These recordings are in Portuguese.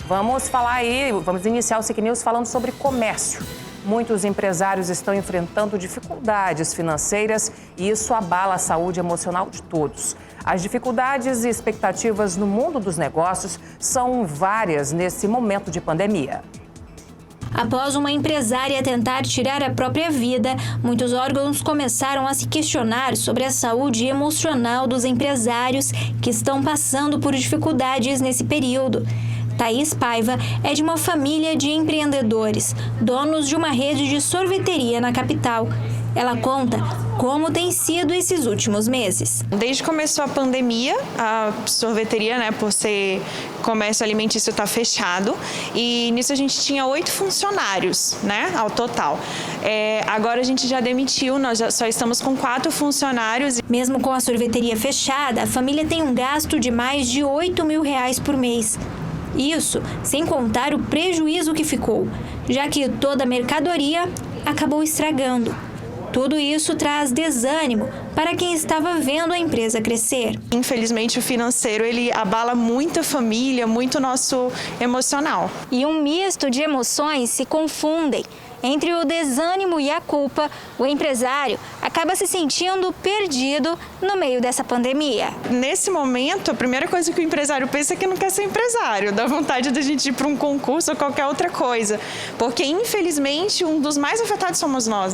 Vamos iniciar o SIC News falando sobre comércio. Muitos empresários estão enfrentando dificuldades financeiras e isso abala a saúde emocional de todos. As dificuldades e expectativas no mundo dos negócios são várias nesse momento de pandemia. Após uma empresária tentar tirar a própria vida, muitos órgãos começaram a se questionar sobre a saúde emocional dos empresários que estão passando por dificuldades nesse período. Thaís Paiva é de uma família de empreendedores, donos de uma rede de sorveteria na capital. Ela conta como tem sido esses últimos meses. Desde que começou a pandemia, a sorveteria, por ser comércio alimentício, está fechado. E nisso a gente tinha 8 funcionários, ao total. Agora a gente já demitiu, nós só estamos com 4 funcionários. Mesmo com a sorveteria fechada, a família tem um gasto de mais de R$8 mil por mês. Isso sem contar o prejuízo que ficou, já que toda a mercadoria acabou estragando. Tudo isso traz desânimo para quem estava vendo a empresa crescer. Infelizmente, o financeiro ele abala muito a família, muito o nosso emocional. E um misto de emoções se confundem. Entre o desânimo e a culpa, o empresário acaba se sentindo perdido no meio dessa pandemia. Nesse momento, a primeira coisa que o empresário pensa é que não quer ser empresário, dá vontade de a gente ir para um concurso ou qualquer outra coisa. Porque, infelizmente, um dos mais afetados somos nós,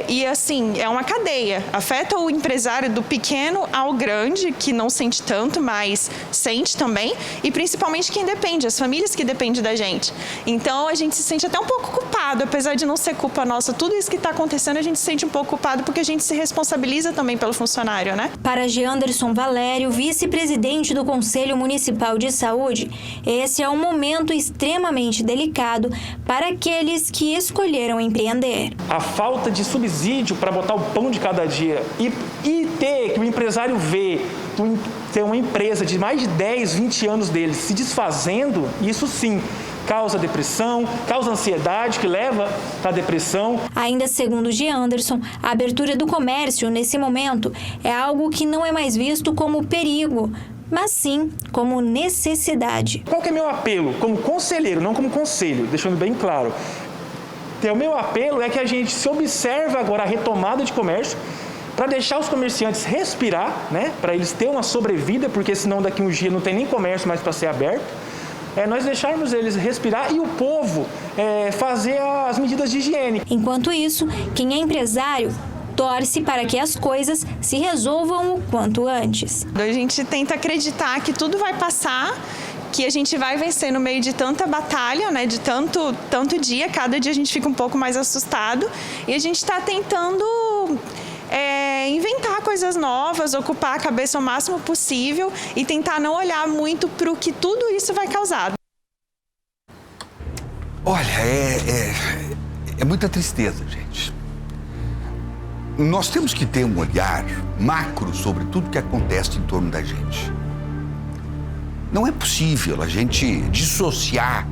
E assim, é uma cadeia. Afeta o empresário do pequeno ao grande, que não sente tanto, mas sente também. E principalmente quem depende, as famílias que dependem da gente. Então, a gente se sente até um pouco culpado. Apesar de não ser culpa nossa, tudo isso que está acontecendo, a gente se sente um pouco culpado porque a gente se responsabiliza também pelo funcionário, Para Geanderson Valério, vice-presidente do Conselho Municipal de Saúde, esse é um momento extremamente delicado para aqueles que escolheram empreender. A falta de subsídio para botar o pão de cada dia e ter que o empresário ter uma empresa de mais de 10, 20 anos dele se desfazendo, isso sim causa depressão, causa ansiedade, que leva à depressão. Ainda segundo Geanderson, a abertura do comércio nesse momento é algo que não é mais visto como perigo, mas sim como necessidade. Qual que é meu apelo? Como conselheiro, não como conselho, deixando bem claro. O meu apelo é que a gente se observe agora a retomada de comércio, para deixar os comerciantes respirar, para eles terem uma sobrevida, porque senão daqui uns dias não tem nem comércio mais para ser aberto. Nós deixarmos eles respirar e o povo fazer as medidas de higiene. Enquanto isso, quem é empresário torce para que as coisas se resolvam o quanto antes. A gente tenta acreditar que tudo vai passar, que a gente vai vencer no meio de tanta batalha, de tanto dia. Cada dia a gente fica um pouco mais assustado e a gente está tentando inventar coisas novas, ocupar a cabeça o máximo possível e tentar não olhar muito para o que tudo isso vai causar. Olha, é muita tristeza, gente. Nós temos que ter um olhar macro sobre tudo que acontece em torno da gente. Não é possível a gente dissociar,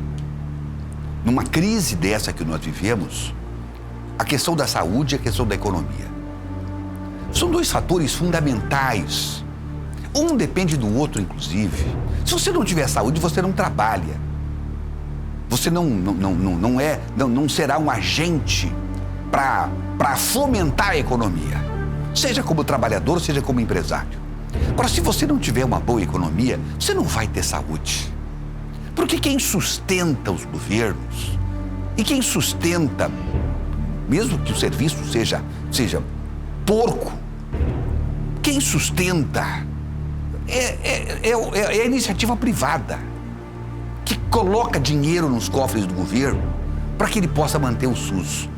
numa crise dessa que nós vivemos, a questão da saúde e a questão da economia. São 2 fatores fundamentais. Um depende do outro, inclusive. Se você não tiver saúde, você não trabalha. Você não será um agente para fomentar a economia. Seja como trabalhador, seja como empresário. Agora, se você não tiver uma boa economia, você não vai ter saúde. Porque quem sustenta os governos e quem sustenta, mesmo que o serviço seja porco, quem sustenta é a iniciativa privada, que coloca dinheiro nos cofres do governo para que ele possa manter o SUS.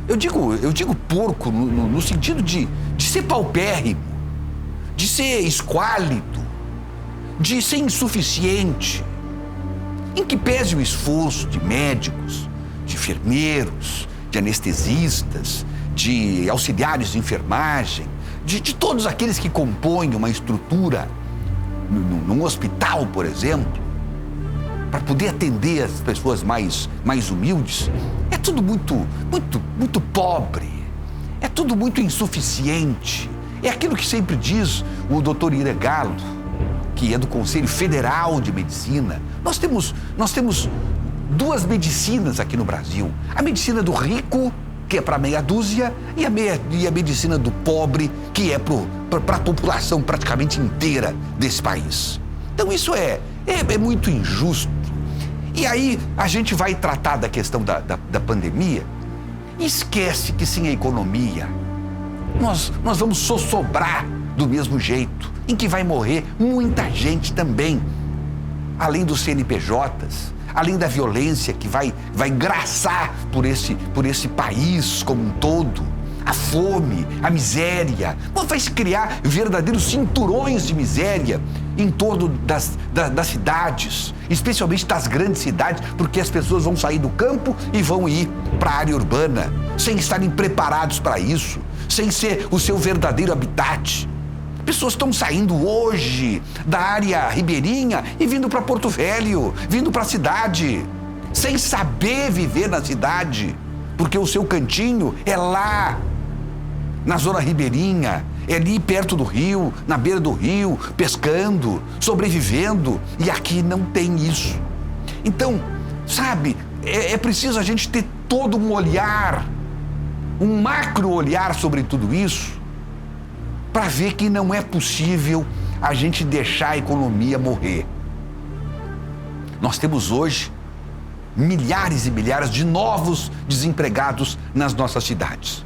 Eu digo porco no sentido de ser paupérrimo, de ser esquálido, de ser insuficiente, em que pese o esforço de médicos, de enfermeiros, de anestesistas, de auxiliares de enfermagem, de todos aqueles que compõem uma estrutura num hospital, por exemplo, para poder atender as pessoas mais humildes. É tudo muito pobre, é tudo muito insuficiente. É aquilo que sempre diz o doutor Iregalo, que é do Conselho Federal de Medicina. Nós temos 2 medicinas aqui no Brasil. A medicina do rico, que é para meia dúzia, e a medicina do pobre, que é para a população praticamente inteira desse país. Então isso é muito injusto. E aí a gente vai tratar da questão da pandemia e esquece que sem a economia nós vamos sossobrar do mesmo jeito, em que vai morrer muita gente também, além dos CNPJs, além da violência que vai graçar por esse país como um todo, a fome, a miséria. Vai se criar verdadeiros cinturões de miséria em torno das cidades, especialmente das grandes cidades, porque as pessoas vão sair do campo e vão ir para a área urbana, sem estarem preparados para isso, sem ser o seu verdadeiro habitat. Pessoas estão saindo hoje da área ribeirinha e vindo para Porto Velho, vindo para a cidade, sem saber viver na cidade, porque o seu cantinho é lá, na zona ribeirinha, é ali perto do rio, na beira do rio, pescando, sobrevivendo, e aqui não tem isso. Então, sabe, é preciso a gente ter todo um olhar, um macro olhar sobre tudo isso, para ver que não é possível a gente deixar a economia morrer. Nós temos hoje milhares e milhares de novos desempregados nas nossas cidades.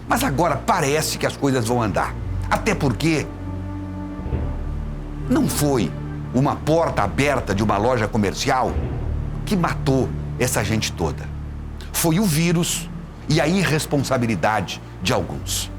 Mas agora parece que as coisas vão andar. Até porque não foi uma porta aberta de uma loja comercial que matou essa gente toda. Foi o vírus e a irresponsabilidade de alguns.